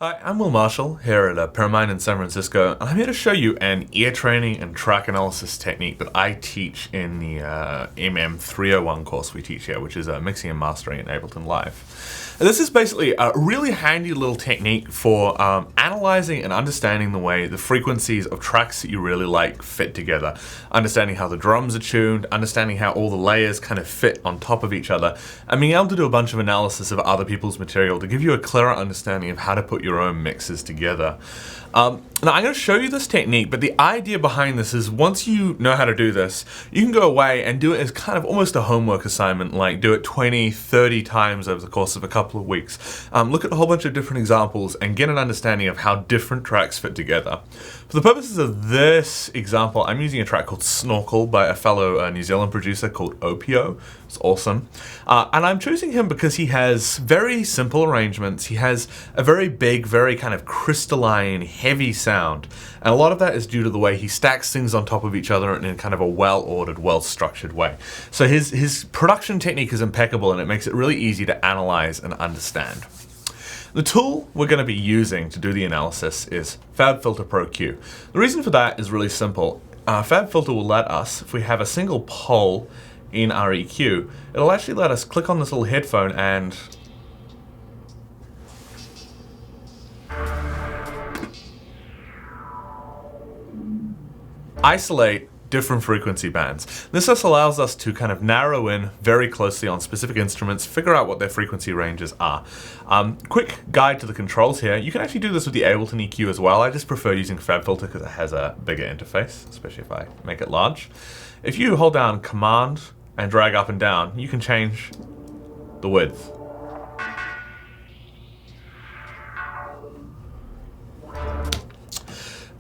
Hi, I'm Will Marshall here at Pyramind in San Francisco, and I'm here to show you an ear training and track analysis technique that I teach in the MM301 course we teach here, which is mixing and mastering in Ableton Live. And this is basically a really handy little technique for analyzing and understanding the way the frequencies of tracks that you really like fit together, understanding how the drums are tuned, understanding how all the layers kind of fit on top of each other, and being able to do a bunch of analysis of other people's material to give you a clearer understanding of how to put your own mixes together. Now I'm going to show you this technique, but the idea behind this is once you know how to do this, you can go away and do it as kind of almost a homework assignment, like do it 20, 30 times over the course of a couple of weeks. Look at a whole bunch of different examples and get an understanding of how different tracks fit together. For the purposes of this example, I'm using a track called Snorkle by a fellow New Zealand producer called Opiuo. It's awesome. And I'm choosing him because he has very simple arrangements. He has a very big, very kind of crystalline, heavy sound. And a lot of that is due to the way he stacks things on top of each other in kind of a well-ordered, well-structured way. So his production technique is impeccable, and it makes it really easy to analyze and understand. The tool we're going to be using to do the analysis is Fab Filter Pro-Q. The reason for that is really simple. Fab Filter will let us, if we have a single pole in our EQ, it'll actually let us click on this little headphone and isolate different frequency bands. This just allows us to kind of narrow in very closely on specific instruments, figure out what their frequency ranges are. Quick guide to the controls here. You can actually do this with the Ableton EQ as well. I just prefer using Fab Filter because it has a bigger interface, especially if I make it large. If you hold down Command and drag up and down, you can change the width.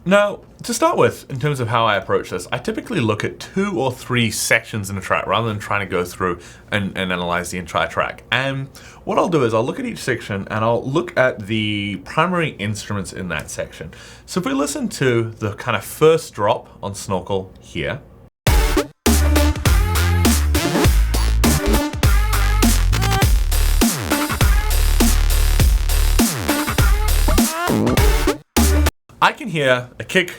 Now, to start with, in terms of how I approach this, I typically look at 2 or 3 sections in a track rather than trying to go through and analyze the entire track. And what I'll do is I'll look at each section and I'll look at the primary instruments in that section. So if we listen to the kind of first drop on Snorkle here, I can hear a kick,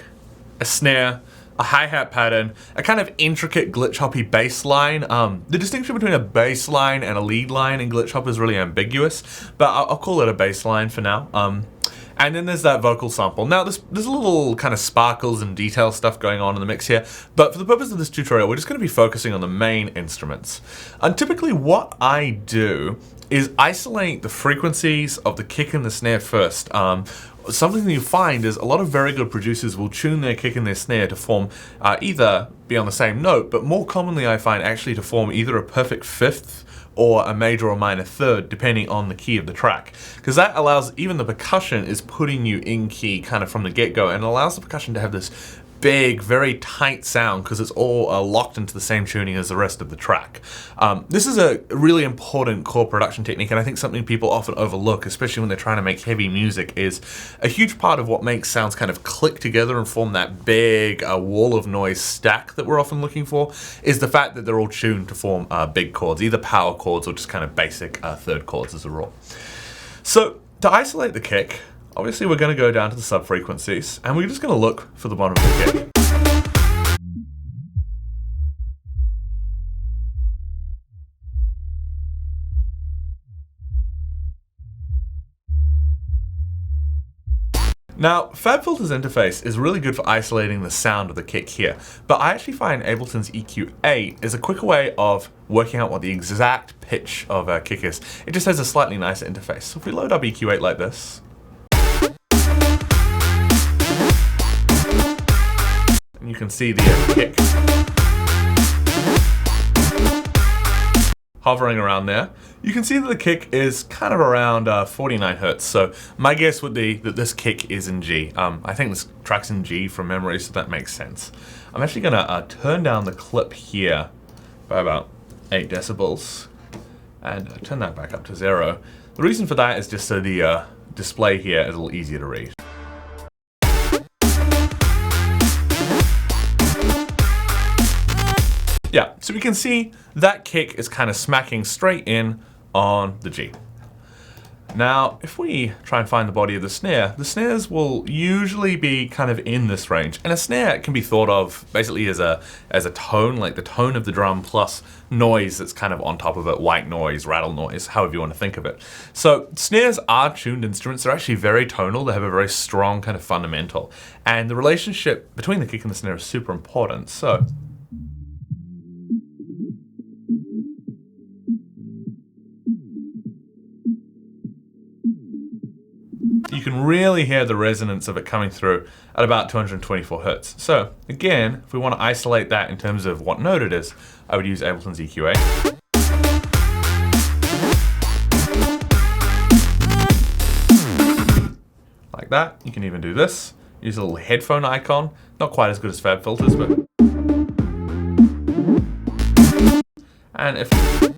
a snare, a hi-hat pattern, a kind of intricate glitch hoppy bass line. The distinction between a bass line and a lead line in glitch hop is really ambiguous, but I'll call it a bass line for now. And then there's that vocal sample. Now there's a little kind of sparkles and detail stuff going on in the mix here, but for the purpose of this tutorial, we're just going to be focusing on the main instruments. And typically what I do is isolate the frequencies of the kick and the snare first. Something that you find is a lot of very good producers will tune their kick and their snare to form either be on the same note, but more commonly I find actually to form either a perfect fifth or a major or minor third, depending on the key of the track. Because that allows, even the percussion is putting you in key kind of from the get-go, and allows the percussion to have this big, very tight sound because it's all locked into the same tuning as the rest of the track. This is a really important core production technique, and I think something people often overlook, especially when they're trying to make heavy music, is a huge part of what makes sounds kind of click together and form that big wall of noise stack that we're often looking for, is the fact that they're all tuned to form big chords, either power chords or just kind of basic third chords as a rule. So to isolate the kick, obviously we're going to go down to the sub-frequencies, and we're just going to look for the bottom of the kick. Now, Fab Filter's interface is really good for isolating the sound of the kick here, but I actually find Ableton's EQ8 is a quicker way of working out what the exact pitch of a kick is. It just has a slightly nicer interface. So if we load up EQ8 like this, you can see the kick hovering around there. You can see that the kick is kind of around 49 Hertz. So my guess would be that this kick is in G. I think this track's in G from memory, so that makes sense. I'm actually gonna turn down the clip here by about 8 decibels and turn that back up to 0. The reason for that is just so the display here is a little easier to read. Yeah, so we can see that kick is kind of smacking straight in on the G. Now, if we try and find the body of the snares will usually be kind of in this range. And a snare can be thought of basically as a tone, like the tone of the drum plus noise that's kind of on top of it, white noise, rattle noise, however you want to think of it. So snares are tuned instruments. They're actually very tonal. They have a very strong kind of fundamental. And the relationship between the kick and the snare is super important. So you can really hear the resonance of it coming through at about 224 Hertz. So again, if we want to isolate that in terms of what note it is, I would use Ableton's EQA. Like that. You can even do this. Use a little headphone icon. Not quite as good as Fab Filters, but... And if you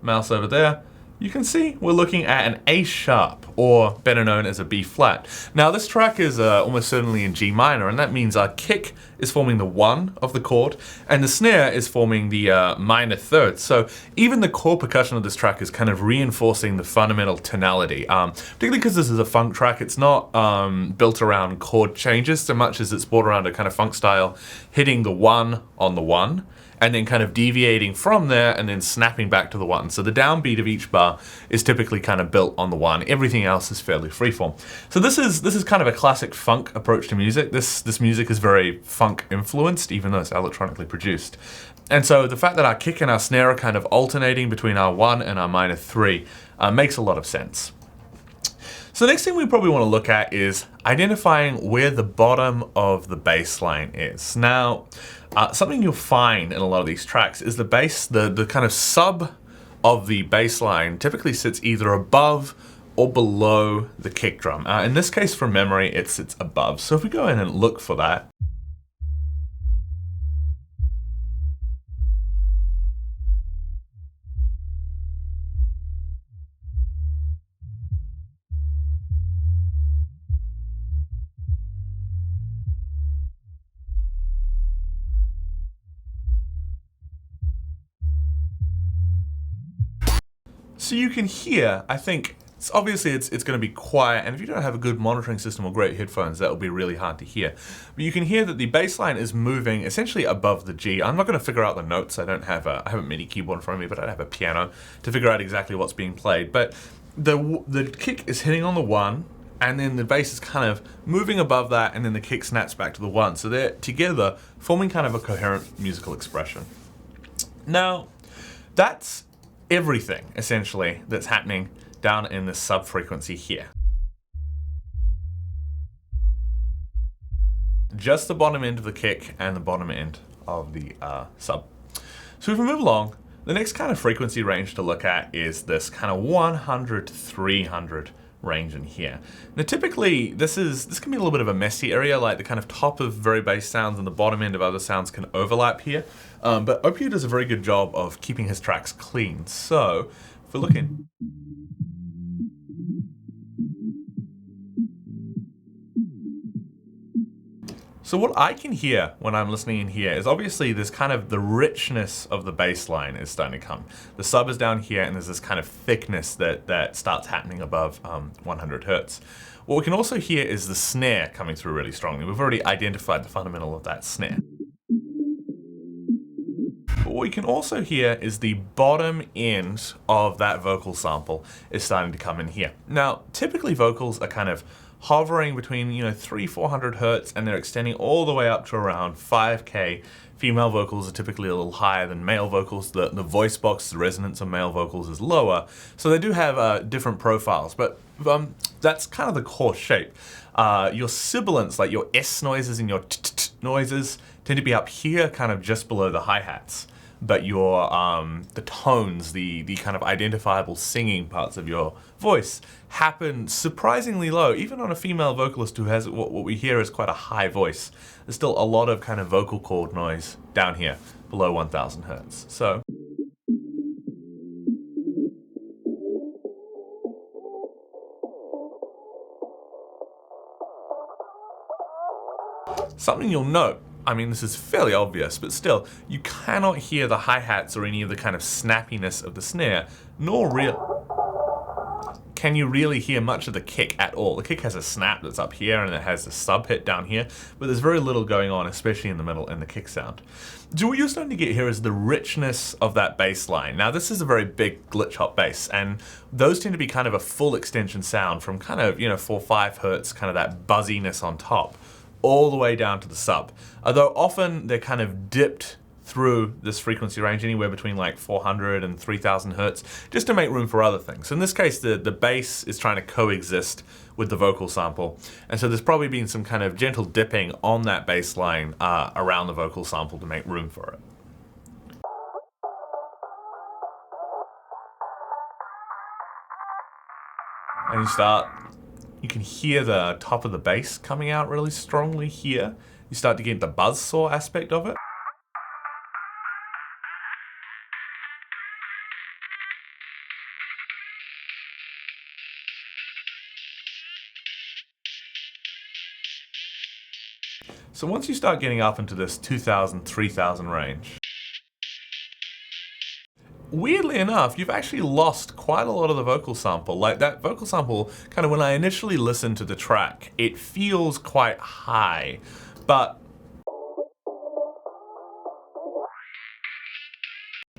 mouse over there, you can see we're looking at an A sharp, or better known as a B flat. Now this track is almost certainly in G minor, and that means our kick is forming the 1 of the chord, and the snare is forming the minor third. So even the core percussion of this track is kind of reinforcing the fundamental tonality. Particularly because this is a funk track, it's not built around chord changes so much as it's built around a kind of funk style, hitting the 1 on the 1, and then kind of deviating from there and then snapping back to the 1. So the downbeat of each bar is typically kind of built on the 1. Everything else is fairly freeform. So this is kind of a classic funk approach to music. This music is very funk influenced, even though it's electronically produced. And so the fact that our kick and our snare are kind of alternating between our 1 and our minor 3 makes a lot of sense. So the next thing we probably want to look at is identifying where the bottom of the bass line is. Now, something you'll find in a lot of these tracks is the bass, the kind of sub of the bass line typically sits either above or below the kick drum. In this case, from memory, it sits above. So if we go in and look for that, so you can hear, I think, obviously it's going to be quiet, and if you don't have a good monitoring system or great headphones, that will be really hard to hear. But you can hear that the bass line is moving essentially above the G. I'm not going to figure out the notes. I have a MIDI keyboard in front of me, but I don't have a piano to figure out exactly what's being played. But the kick is hitting on the 1, and then the bass is kind of moving above that, and then the kick snaps back to the 1. So they're together forming kind of a coherent musical expression. Now, that's everything, essentially, that's happening down in the sub frequency here. Just the bottom end of the kick and the bottom end of the sub. So if we move along, the next kind of frequency range to look at is this kind of 100 to 300 range in here. Now typically this can be a little bit of a messy area, like the kind of top of very bass sounds and the bottom end of other sounds can overlap here. But Opiuo does a very good job of keeping his tracks clean. So if we're looking, so what I can hear when I'm listening in here is obviously this kind of the richness of the bass line is starting to come. The sub is down here and there's this kind of thickness that starts happening above 100 Hertz. What we can also hear is the snare coming through really strongly. We've already identified the fundamental of that snare. But what we can also hear is the bottom end of that vocal sample is starting to come in here. Now, typically vocals are kind of hovering between 300-400 Hertz, and they're extending all the way up to around 5K. Female vocals are typically a little higher than male vocals. The voice box, the resonance of male vocals is lower, so they do have different profiles, but that's kind of the core shape. Your sibilants, like your S noises and your t noises, tend to be up here, kind of just below the hi-hats. But your the tones, the kind of identifiable singing parts of your voice happen surprisingly low, even on a female vocalist who has what we hear is quite a high voice. There's still a lot of kind of vocal cord noise down here below 1000 Hertz. So something you'll note, I mean, this is fairly obvious, but still, you cannot hear the hi-hats or any of the kind of snappiness of the snare, nor can you really hear much of the kick at all. The kick has a snap that's up here and it has a sub hit down here, but there's very little going on, especially in the middle in the kick sound. So what you're starting to get here is the richness of that bass line. Now this is a very big glitch hop bass, and those tend to be kind of a full extension sound from kind of, 4-5 hertz, kind of that buzziness on top, all the way down to the sub. Although often they're kind of dipped through this frequency range anywhere between like 400 and 3000 hertz, just to make room for other things. So in this case, the bass is trying to coexist with the vocal sample, and so there's probably been some kind of gentle dipping on that bass line around the vocal sample to make room for it. And you can hear the top of the bass coming out really strongly here. You start to get the buzzsaw aspect of it. So once you start getting up into this 2000, 3000 range, weirdly enough, you've actually lost quite a lot of the vocal sample. Like that vocal sample, kind of when I initially listened to the track, it feels quite high, but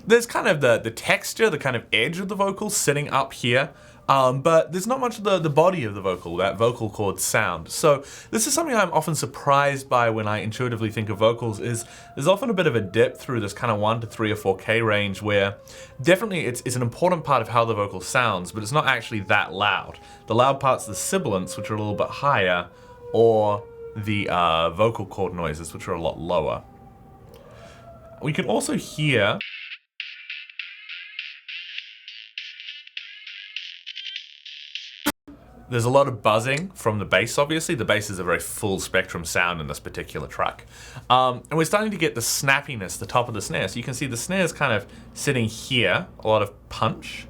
there's kind of the texture, the kind of edge of the vocal sitting up here. But there's not much of the body of the vocal, that vocal cord sound. So this is something I'm often surprised by when I intuitively think of vocals, is there's often a bit of a dip through this kind of 1 to 3 or 4K range where definitely it's an important part of how the vocal sounds, but it's not actually that loud. The loud parts are the sibilants, which are a little bit higher, or the vocal cord noises, which are a lot lower. We can also hear there's a lot of buzzing from the bass, obviously. The bass is a very full spectrum sound in this particular track. And we're starting to get the snappiness, the top of the snare. So you can see the snare is kind of sitting here, a lot of punch.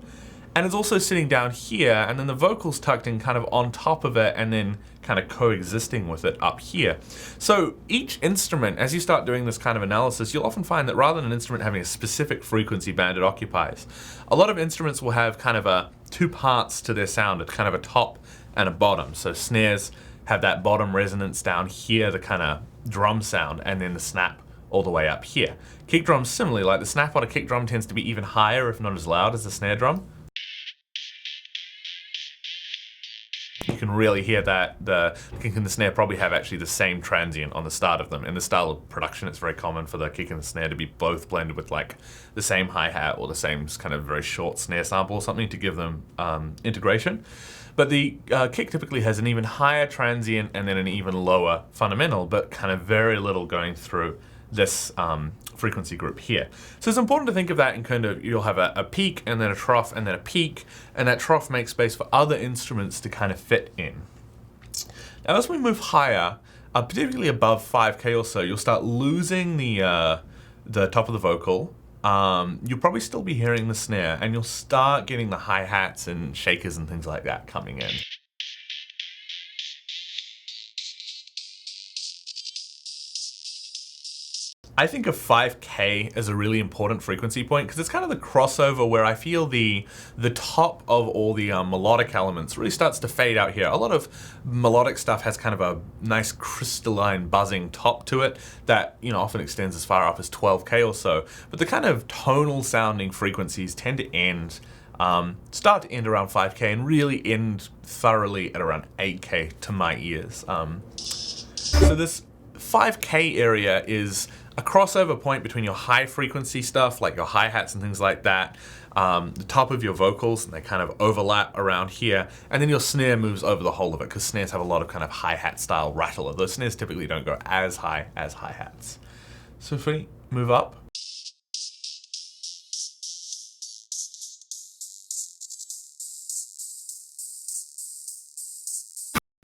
And it's also sitting down here, and then the vocals tucked in kind of on top of it, and then kind of coexisting with it up here. So each instrument, as you start doing this kind of analysis, you'll often find that rather than an instrument having a specific frequency band it occupies, a lot of instruments will have kind of two parts to their sound. It's kind of a top and a bottom. So snares have that bottom resonance down here, the kind of drum sound, and then the snap all the way up here. Kick drums similarly, like the snap on a kick drum tends to be even higher, if not as loud as the snare drum. You can really hear that the kick and the snare probably have actually the same transient on the start of them. In the style of production, it's very common for the kick and the snare to be both blended with like the same hi-hat or the same kind of very short snare sample or something to give them integration. But the kick typically has an even higher transient and then an even lower fundamental, but kind of very little going through this frequency group here. So it's important to think of that in kind of, you'll have a peak and then a trough and then a peak, and that trough makes space for other instruments to kind of fit in. Now as we move higher, particularly above 5K or so, you'll start losing the top of the vocal. You'll probably still be hearing the snare, and you'll start getting the hi-hats and shakers and things like that coming in. I think of 5K as a really important frequency point because it's kind of the crossover where I feel the top of all the melodic elements really starts to fade out here. A lot of melodic stuff has kind of a nice crystalline buzzing top to it that, often extends as far up as 12K or so. But the kind of tonal sounding frequencies tend to start to end around 5K and really end thoroughly at around 8K to my ears. So this 5K area is a crossover point between your high frequency stuff, like your hi-hats and things like that, the top of your vocals, and they kind of overlap around here, and then your snare moves over the whole of it, because snares have a lot of kind of hi-hat style rattle. Those snares typically don't go as high as hi-hats. So if we move up,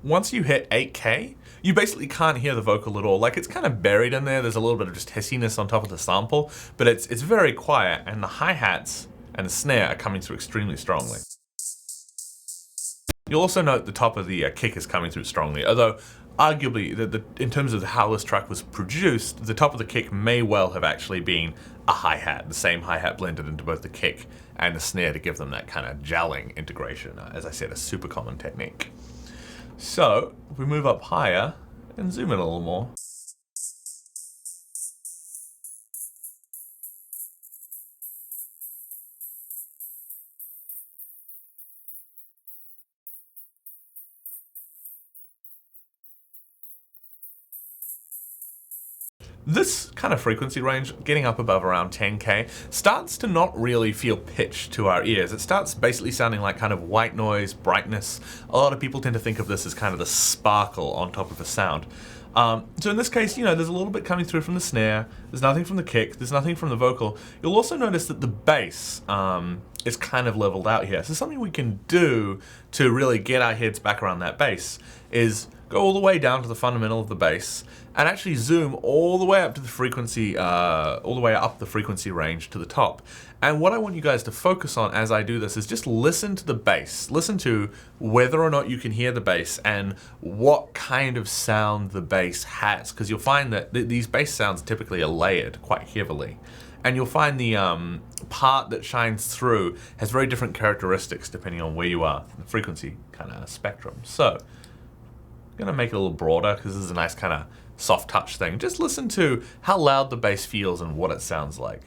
once you hit 8K, you basically can't hear the vocal at all. Like, it's kind of buried in there. There's a little bit of just hissiness on top of the sample, but it's very quiet, and the hi-hats and the snare are coming through extremely strongly. You'll also note the top of the kick is coming through strongly, although arguably, in terms of how this track was produced, the top of the kick may well have actually been a hi-hat, the same hi-hat blended into both the kick and the snare to give them that kind of gelling integration. As I said, a super common technique. So if we move up higher and zoom in a little more. This kind of frequency range, getting up above around 10K, starts to not really feel pitched to our ears. It starts basically sounding like kind of white noise, brightness. A lot of people tend to think of this as kind of the sparkle on top of a sound. So in this case, there's a little bit coming through from the snare, there's nothing from the kick, there's nothing from the vocal. You'll also notice that the bass is kind of leveled out here. So something we can do to really get our heads back around that bass is go all the way down to the fundamental of the bass and actually zoom all the way up to the frequency, all the way up the frequency range to the top. And what I want you guys to focus on as I do this is just listen to the bass. Listen to whether or not you can hear the bass and what kind of sound the bass has, because you'll find that these bass sounds typically are layered quite heavily. And you'll find the part that shines through has very different characteristics depending on where you are in the frequency kind of spectrum. So I'm gonna make it a little broader because this is a nice kind of soft touch thing. Just listen to how loud the bass feels and what it sounds like.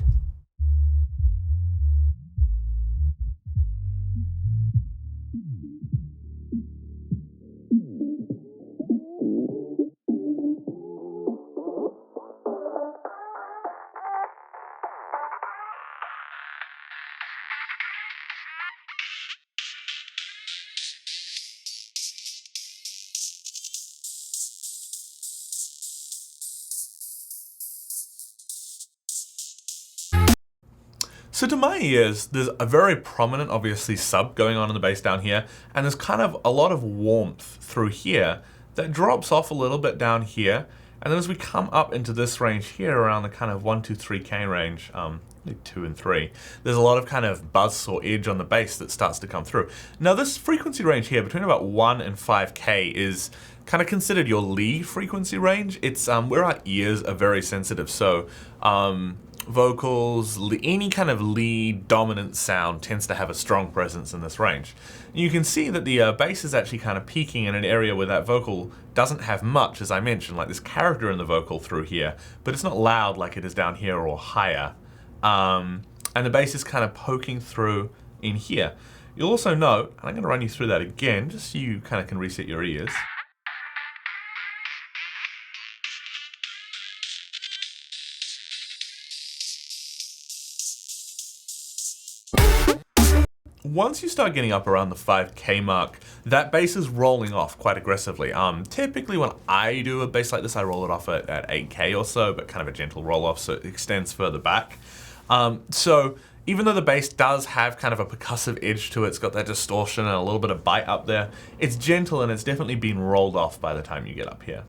So to my ears, there's a very prominent, obviously, sub going on in the bass down here, and there's kind of a lot of warmth through here that drops off a little bit down here, and then as we come up into this range here around the kind of 1, 2, 3K range, 2 and 3, there's a lot of kind of buzz or edge on the bass that starts to come through. Now this frequency range here between about 1 and 5K is kind of considered your lead frequency range. It's where our ears are very sensitive. So vocals, any kind of lead dominant sound tends to have a strong presence in this range. You can see that the bass is actually kind of peaking in an area where that vocal doesn't have much, as I mentioned, like this character in the vocal through here, but it's not loud like it is down here or higher. And the bass is kind of poking through in here. You'll also note, and I'm going to run you through that again, just so you kind of can reset your ears. Once you start getting up around the 5K mark, that bass is rolling off quite aggressively. Typically when I do a bass like this, I roll it off at 8K or so, but kind of a gentle roll off so it extends further back. So even though the bass does have kind of a percussive edge to it, it's got that distortion and a little bit of bite up there, it's gentle and it's definitely been rolled off by the time you get up here.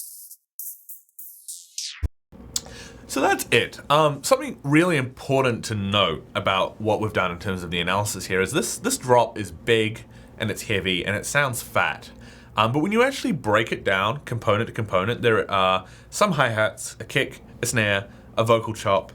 So that's it. Something really important to note about what we've done in terms of the analysis here is this drop is big and it's heavy and it sounds fat. But when you actually break it down component to component, there are some hi-hats, a kick, a snare, a vocal chop,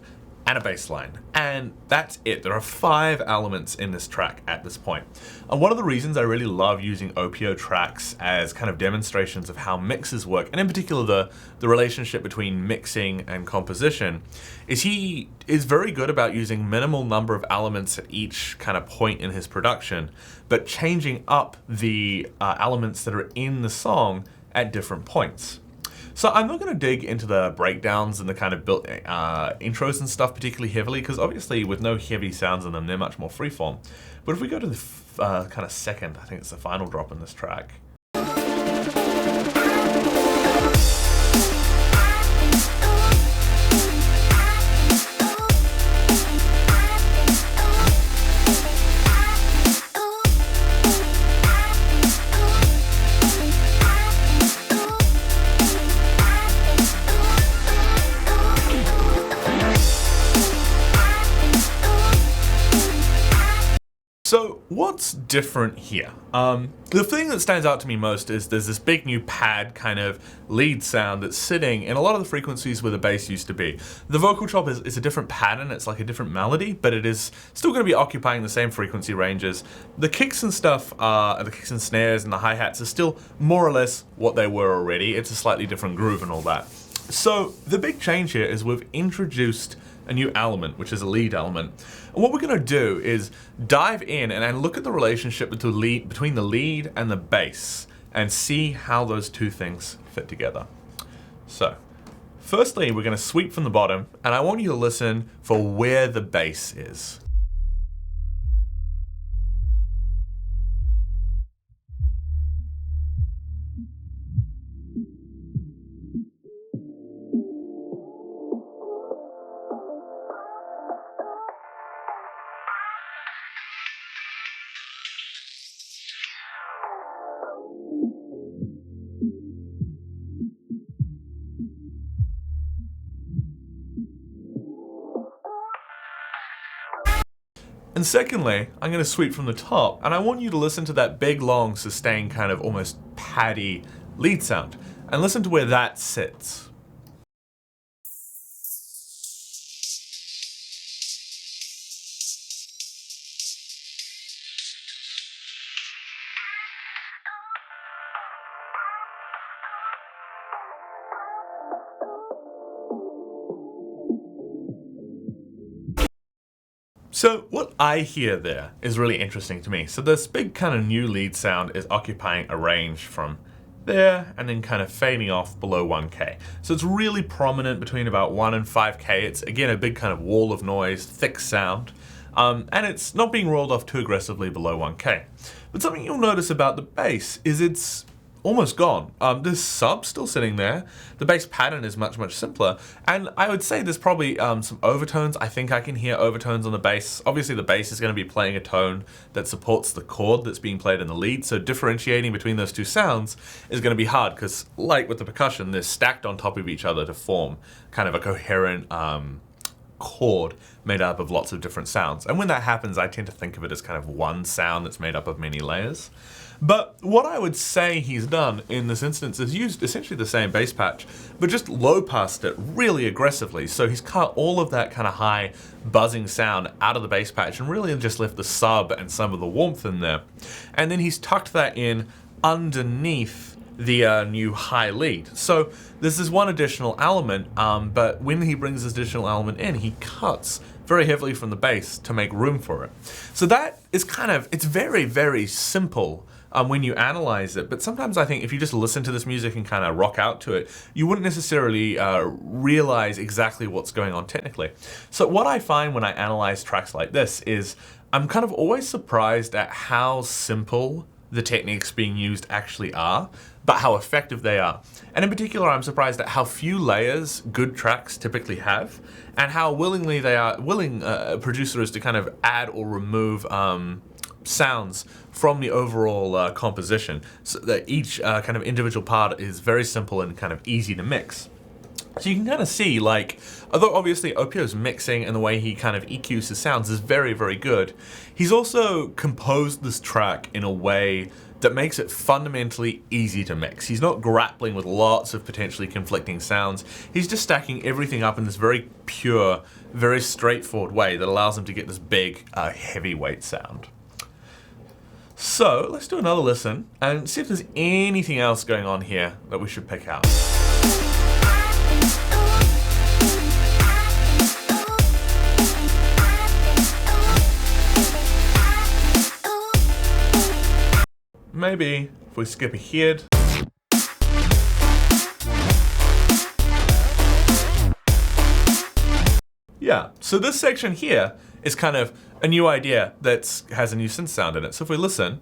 and a bass line. And that's it. There are 5 elements in this track at this point. And one of the reasons I really love using Opiuo tracks as kind of demonstrations of how mixes work, and in particular the relationship between mixing and composition, is he is very good about using minimal number of elements at each kind of point in his production, but changing up the elements that are in the song at different points. So I'm not going to dig into the breakdowns and the kind of built intros and stuff particularly heavily, because obviously with no heavy sounds in them, they're much more freeform. But if we go to the kind of second, I think it's the final drop in this track. So what's different here? The thing that stands out to me most is there's this big new pad kind of lead sound that's sitting in a lot of the frequencies where the bass used to be. The vocal chop is a different pattern, it's like a different melody, but it is still going to be occupying the same frequency ranges. The kicks and stuff, the kicks and snares and the hi-hats are still more or less what they were already. It's a slightly different groove and all that. So the big change here is we've introduced a new element, which is a lead element. And what we're going to do is dive in and look at the relationship between the lead and the bass and see how those two things fit together. So, firstly, we're going to sweep from the bottom, and I want you to listen for where the bass is. And secondly, I'm going to sweep from the top, and I want you to listen to that big, long, sustained kind of almost paddy lead sound, and listen to where that sits. So what I hear there is really interesting to me. So this big kind of new lead sound is occupying a range from there and then kind of fading off below 1K. So it's really prominent between about 1 and 5K. It's again a big kind of wall of noise, thick sound, and it's not being rolled off too aggressively below 1K. But something you'll notice about the bass is it's almost gone. There's sub still sitting there. The bass pattern is much, much simpler. And I would say there's probably some overtones. I think I can hear overtones on the bass. Obviously the bass is going to be playing a tone that supports the chord that's being played in the lead. So differentiating between those two sounds is going to be hard because like with the percussion, they're stacked on top of each other to form kind of a coherent chord made up of lots of different sounds. And when that happens, I tend to think of it as kind of one sound that's made up of many layers. But what I would say he's done in this instance is used essentially the same bass patch, but just low passed it really aggressively. So he's cut all of that kind of high buzzing sound out of the bass patch and really just left the sub and some of the warmth in there. And then he's tucked that in underneath the new high lead. So this is one additional element, but when he brings this additional element in, he cuts very heavily from the bass to make room for it. So that is kind of, it's very, very simple when you analyze it, but sometimes I think if you just listen to this music and kind of rock out to it, you wouldn't necessarily realize exactly what's going on technically. So what I find when I analyze tracks like this is I'm kind of always surprised at how simple the techniques being used actually are, but how effective they are. And in particular, I'm surprised at how few layers good tracks typically have, and how willing a producer is to kind of add or remove sounds from the overall composition, so that each kind of individual part is very simple and kind of easy to mix. So you can kind of see, like, although obviously Opiuo's mixing and the way he kind of EQs his sounds is very, very good, he's also composed this track in a way that makes it fundamentally easy to mix. He's not grappling with lots of potentially conflicting sounds. He's just stacking everything up in this very pure, very straightforward way that allows him to get this big, heavyweight sound. So let's do another listen and see if there's anything else going on here that we should pick out. Maybe if we skip ahead. Yeah, so this section here is kind of a new idea that has a new synth sound in it. So if we listen,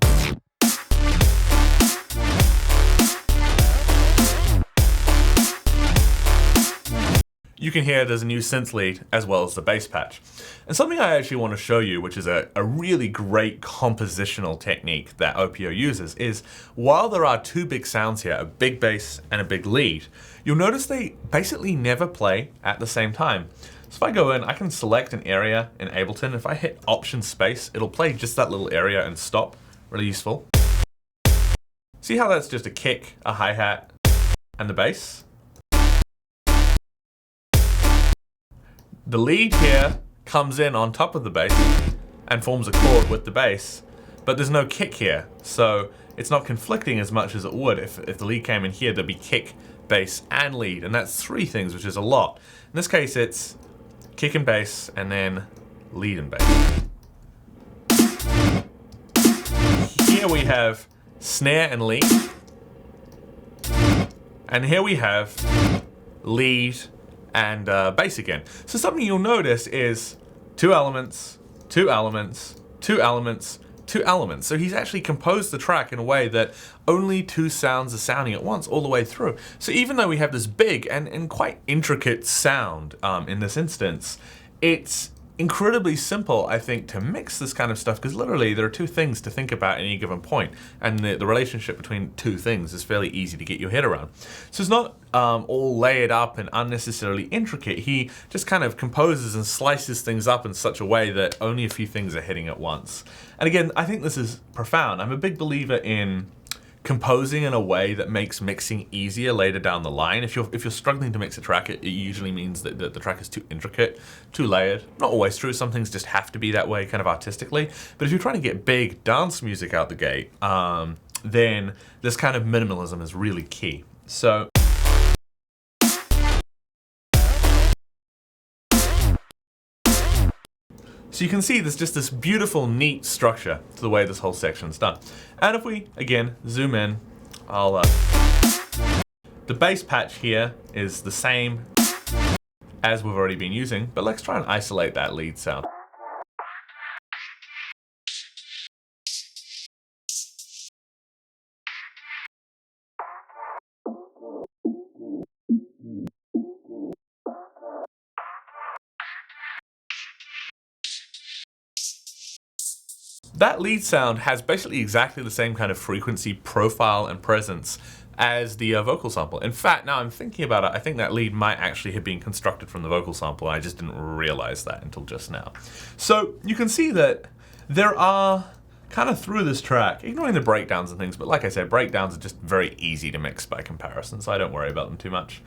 you can hear there's a new synth lead as well as the bass patch. And something I actually want to show you, which is a really great compositional technique that Opiuo uses, is while there are two big sounds here, a big bass and a big lead, you'll notice they basically never play at the same time. So if I go in, I can select an area in Ableton. If I hit Option Space, it'll play just that little area and stop. Really useful. See how that's just a kick, a hi-hat, and the bass? The lead here comes in on top of the bass and forms a chord with the bass, but there's no kick here, so it's not conflicting as much as it would. If the lead came in here, there'd be kick, bass, and lead, and that's 3 things, which is a lot. In this case, it's kick and bass, and then lead and bass. Here we have snare and lead, and here we have lead and bass again. So something you'll notice is 2 elements, 2 elements, 2 elements, 2 elements. So he's actually composed the track in a way that only 2 sounds are sounding at once all the way through. So even though we have this big and quite intricate sound in this instance, it's incredibly simple, I think, to mix this kind of stuff, because literally there are 2 things to think about at any given point, and the relationship between 2 things is fairly easy to get your head around. So it's not all layered up and unnecessarily intricate. He just kind of composes and slices things up in such a way that only a few things are hitting at once. And again, I think this is profound. I'm a big believer in composing in a way that makes mixing easier later down the line. If you're struggling to mix a track, it usually means that the track is too intricate, too layered. Not always true, some things just have to be that way kind of artistically. But if you're trying to get big dance music out the gate, then this kind of minimalism is really key. So you can see there's just this beautiful, neat structure to the way this whole section's done. And if we, again, zoom in, the bass patch here is the same as we've already been using, but let's try and isolate that lead sound. That lead sound has basically exactly the same kind of frequency, profile, and presence as the vocal sample. In fact, now I'm thinking about it, I think that lead might actually have been constructed from the vocal sample. I just didn't realize that until just now. So you can see that there are kind of through this track, ignoring the breakdowns and things, but like I said, breakdowns are just very easy to mix by comparison, so I don't worry about them too much.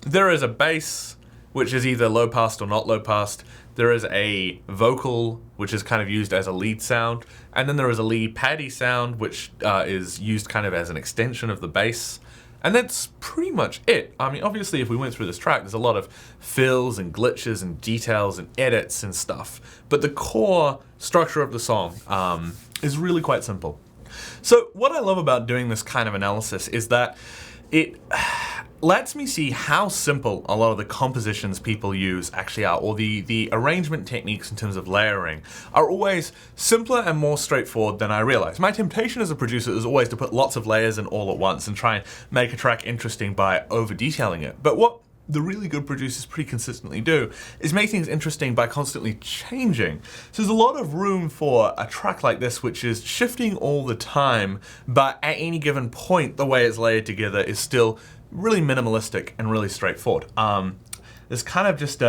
There is a bass, which is either low passed or not low passed. There is a vocal, which is kind of used as a lead sound. And then there is a lead paddy sound, which is used kind of as an extension of the bass. And that's pretty much it. I mean, obviously, if we went through this track, there's a lot of fills and glitches and details and edits and stuff. But the core structure of the song is really quite simple. So what I love about doing this kind of analysis is that it lets me see how simple a lot of the compositions people use actually are, or the arrangement techniques in terms of layering are always simpler and more straightforward than I realized. My temptation as a producer is always to put lots of layers in all at once and try and make a track interesting by over detailing it. But what the really good producers pretty consistently do is make things interesting by constantly changing. So there's a lot of room for a track like this, which is shifting all the time, but at any given point, the way it's layered together is still really minimalistic and really straightforward. There's kind of just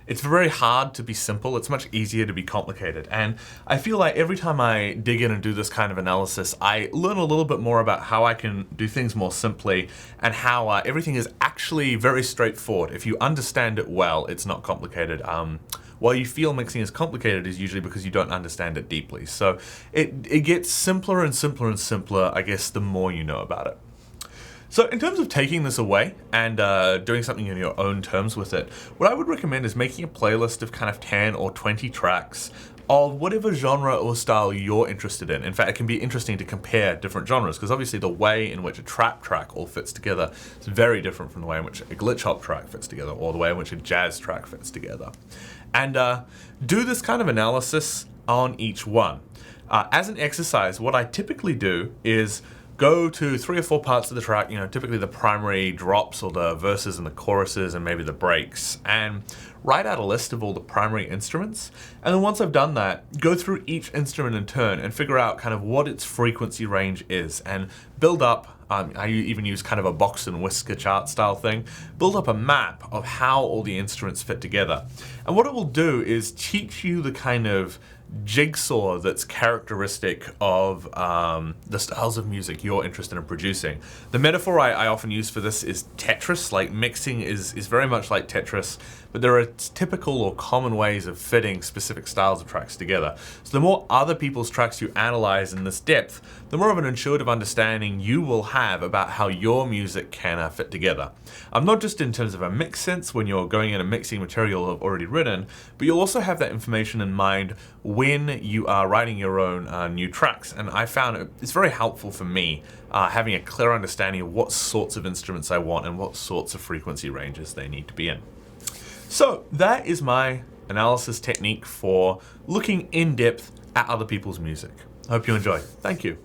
it's very hard to be simple. It's much easier to be complicated. And I feel like every time I dig in and do this kind of analysis, I learn a little bit more about how I can do things more simply and how everything is actually very straightforward. If you understand it well, it's not complicated. While you feel mixing is complicated is usually because you don't understand it deeply. So it gets simpler and simpler and simpler, I guess, the more you know about it. So in terms of taking this away and doing something in your own terms with it, what I would recommend is making a playlist of kind of 10 or 20 tracks of whatever genre or style you're interested in. In fact, it can be interesting to compare different genres, because obviously the way in which a trap track all fits together is very different from the way in which a glitch hop track fits together, or the way in which a jazz track fits together. And do this kind of analysis on each one. As an exercise, what I typically do is go to 3 or 4 parts of the track, typically the primary drops or the verses and the choruses and maybe the breaks, and write out a list of all the primary instruments. And then once I've done that, go through each instrument in turn and figure out kind of what its frequency range is and build up I even use kind of a box and whisker chart style thing. Build up a map of how all the instruments fit together. And what it will do is teach you the kind of jigsaw that's characteristic of the styles of music you're interested in producing. The metaphor I often use for this is Tetris. Like, mixing is very much like Tetris, but there are typical or common ways of fitting specific styles of tracks together. So the more other people's tracks you analyze in this depth, the more of an intuitive understanding you will have about how your music can fit together. Not just in terms of a mix sense when you're going in and mixing material you've already written, but you'll also have that information in mind when you are writing your own new tracks. And I found it's very helpful for me having a clear understanding of what sorts of instruments I want and what sorts of frequency ranges they need to be in. So that is my analysis technique for looking in depth at other people's music. I hope you enjoy. Thank you.